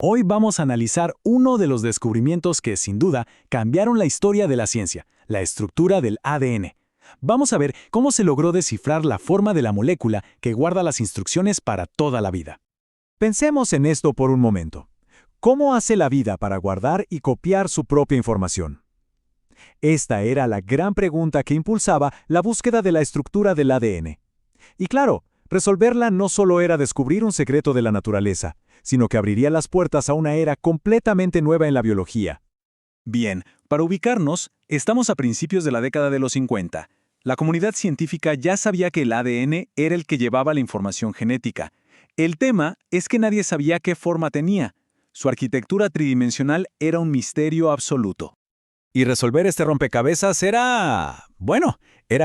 Hoy vamos a analizar uno de los descubrimientos que, sin duda, cambiaron la historia de la ciencia, la estructura del ADN. Vamos a ver cómo se logró descifrar la forma de la molécula que guarda las instrucciones para toda la vida. Pensemos en esto por un momento. ¿Cómo hace la vida para guardar y copiar su propia información? Esta era la gran pregunta que impulsaba la búsqueda de la estructura del ADN. Y claro, resolverla no solo era descubrir un secreto de la naturaleza, sino que abriría las puertas a una era completamente nueva en la biología. Bien, para ubicarnos, estamos a principios de la década de los 50. La comunidad científica ya sabía que el ADN era el que llevaba la información genética. El tema es que nadie sabía qué forma tenía. Su arquitectura tridimensional era un misterio absoluto. Y resolver este rompecabezas era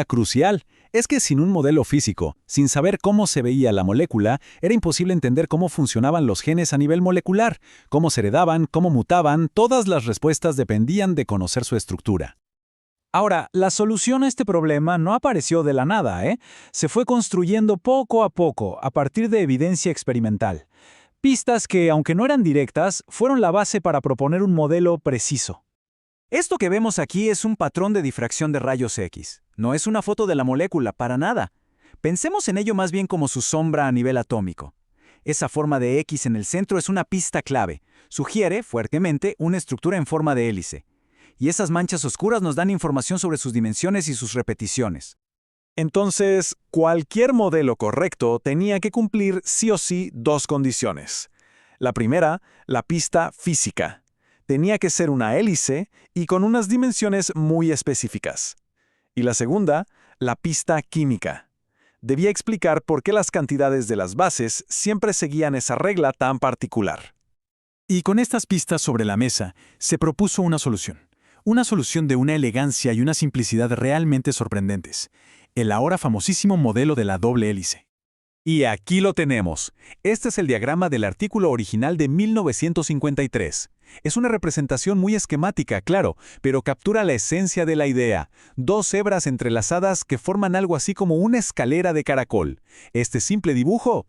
crucial. Es que sin un modelo físico, sin saber cómo se veía la molécula, era imposible entender cómo funcionaban los genes a nivel molecular, cómo se heredaban, cómo mutaban, todas las respuestas dependían de conocer su estructura. Ahora, la solución a este problema no apareció de la nada, Se fue construyendo poco a poco, a partir de evidencia experimental. Pistas que, aunque no eran directas, fueron la base para proponer un modelo preciso. Esto que vemos aquí es un patrón de difracción de rayos X. No es una foto de la molécula, para nada. Pensemos en ello más bien como su sombra a nivel atómico. Esa forma de X en el centro es una pista clave. Sugiere, fuertemente, una estructura en forma de hélice. Y esas manchas oscuras nos dan información sobre sus dimensiones y sus repeticiones. Entonces, cualquier modelo correcto tenía que cumplir sí o sí dos condiciones. La primera, la pista física. Tenía que ser una hélice y con unas dimensiones muy específicas. Y la segunda, la pista química. Debía explicar por qué las cantidades de las bases siempre seguían esa regla tan particular. Y con estas pistas sobre la mesa, se propuso una solución. Una solución de una elegancia y una simplicidad realmente sorprendentes. El ahora famosísimo modelo de la doble hélice. Y aquí lo tenemos. Este es el diagrama del artículo original de 1953. Es una representación muy esquemática, claro, pero captura la esencia de la idea. Dos hebras entrelazadas que forman algo así como una escalera de caracol. Este simple dibujo,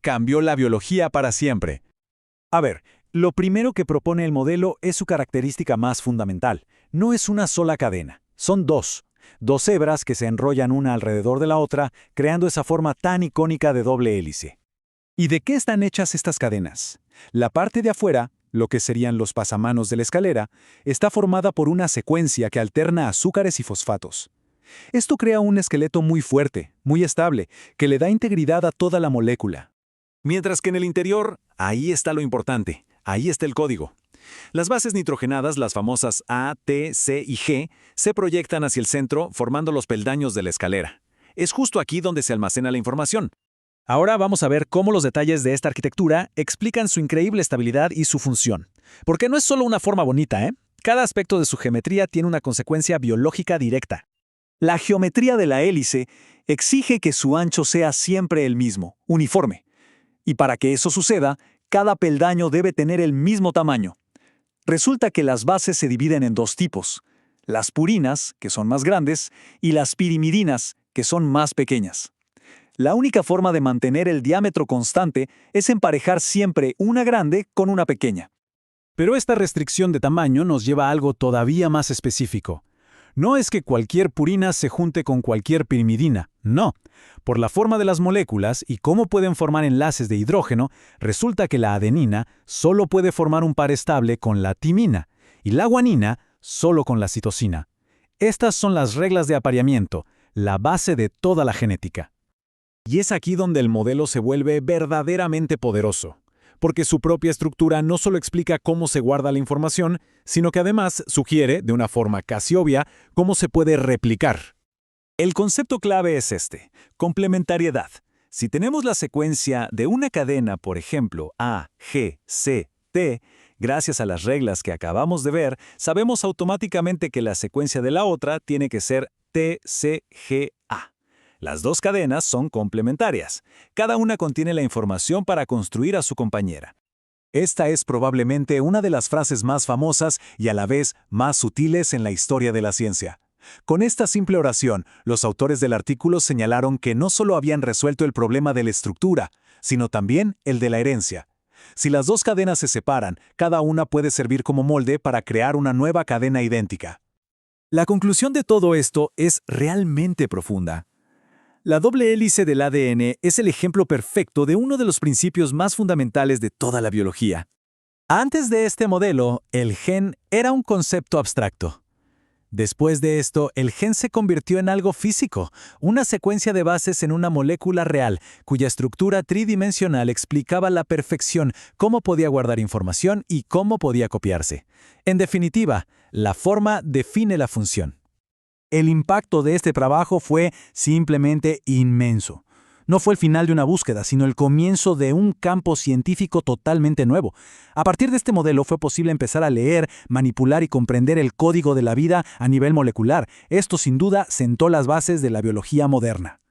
cambió la biología para siempre. A ver, lo primero que propone el modelo es su característica más fundamental. No es una sola cadena, son dos. Dos hebras que se enrollan una alrededor de la otra, creando esa forma tan icónica de doble hélice. ¿Y de qué están hechas estas cadenas? La parte de afuera, lo que serían los pasamanos de la escalera, está formada por una secuencia que alterna azúcares y fosfatos. Esto crea un esqueleto muy fuerte, muy estable, que le da integridad a toda la molécula. Mientras que en el interior, ahí está lo importante, ahí está el código. Las bases nitrogenadas, las famosas A, T, C y G, se proyectan hacia el centro formando los peldaños de la escalera. Es justo aquí donde se almacena la información. Ahora vamos a ver cómo los detalles de esta arquitectura explican su increíble estabilidad y su función. Porque no es solo una forma bonita, Cada aspecto de su geometría tiene una consecuencia biológica directa. La geometría de la hélice exige que su ancho sea siempre el mismo, uniforme. Y para que eso suceda, cada peldaño debe tener el mismo tamaño. Resulta que las bases se dividen en dos tipos, las purinas, que son más grandes, y las pirimidinas, que son más pequeñas. La única forma de mantener el diámetro constante es emparejar siempre una grande con una pequeña. Pero esta restricción de tamaño nos lleva a algo todavía más específico. No es que cualquier purina se junte con cualquier pirimidina, no. Por la forma de las moléculas y cómo pueden formar enlaces de hidrógeno, resulta que la adenina solo puede formar un par estable con la timina y la guanina solo con la citosina. Estas son las reglas de apareamiento, la base de toda la genética. Y es aquí donde el modelo se vuelve verdaderamente poderoso, porque su propia estructura no solo explica cómo se guarda la información, sino que además sugiere, de una forma casi obvia, cómo se puede replicar. El concepto clave es este, complementariedad. Si tenemos la secuencia de una cadena, por ejemplo, A, G, C, T, gracias a las reglas que acabamos de ver, sabemos automáticamente que la secuencia de la otra tiene que ser T, C, G, A. Las dos cadenas son complementarias. Cada una contiene la información para construir a su compañera. Esta es probablemente una de las frases más famosas y a la vez más sutiles en la historia de la ciencia. Con esta simple oración, los autores del artículo señalaron que no solo habían resuelto el problema de la estructura, sino también el de la herencia. Si las dos cadenas se separan, cada una puede servir como molde para crear una nueva cadena idéntica. La conclusión de todo esto es realmente profunda. La doble hélice del ADN es el ejemplo perfecto de uno de los principios más fundamentales de toda la biología. Antes de este modelo, el gen era un concepto abstracto. Después de esto, el gen se convirtió en algo físico, una secuencia de bases en una molécula real, cuya estructura tridimensional explicaba a la perfección cómo podía guardar información y cómo podía copiarse. En definitiva, la forma define la función. El impacto de este trabajo fue simplemente inmenso. No fue el final de una búsqueda, sino el comienzo de un campo científico totalmente nuevo. A partir de este modelo fue posible empezar a leer, manipular y comprender el código de la vida a nivel molecular. Esto sin duda sentó las bases de la biología moderna.